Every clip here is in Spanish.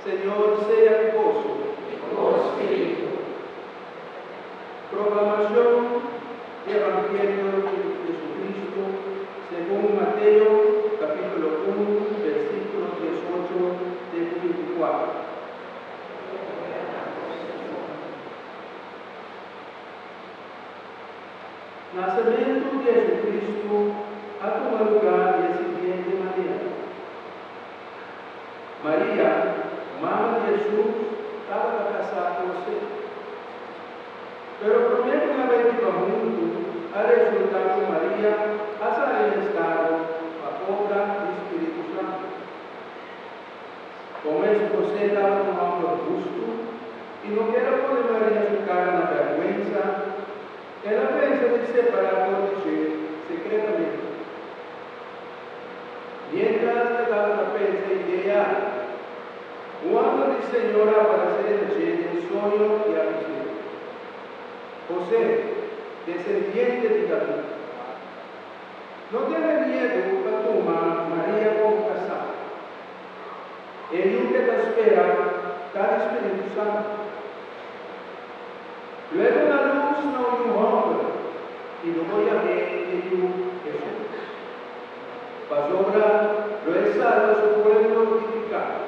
Señor sea tu gozo. Tu espíritu. Proclamación del Evangelio de Jesucristo según Mateo, capítulo 1, versículos 18 de 24. Nacimiento de Jesucristo ha tomado lugar de la siguiente manera. María, mamá de Jesús, estaba casada con José. Pero primero una vez que juntos, ha resultado que María ha salido en estado a obra del Espíritu Santo. Con eso José estaba tomando el gusto y no quiero poner María su cara en la vergüenza. En la prensa de separar por secretamente. Mientras estaba la prensa y ella, un ángel del Señor apareció en el sueño y avisó: José, descendiente de David, no tengas miedo a tomar María como casada. El hijo que te espera está el Espíritu Santo. Luego la luz no un hombre, y no voy a ver que tú Jesús. Pasó lo es salvo su pueblo vivificado.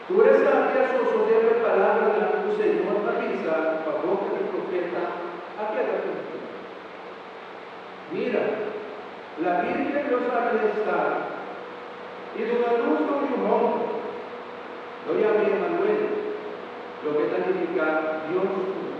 Tú eres sabia, sostener palabra de la tu Señor avisa, por boca del profeta, aquella cultura. Mira, la Virgen no sabe estar, y de una luz no un hombre. No llamé a Manuel, lo que significa Dios.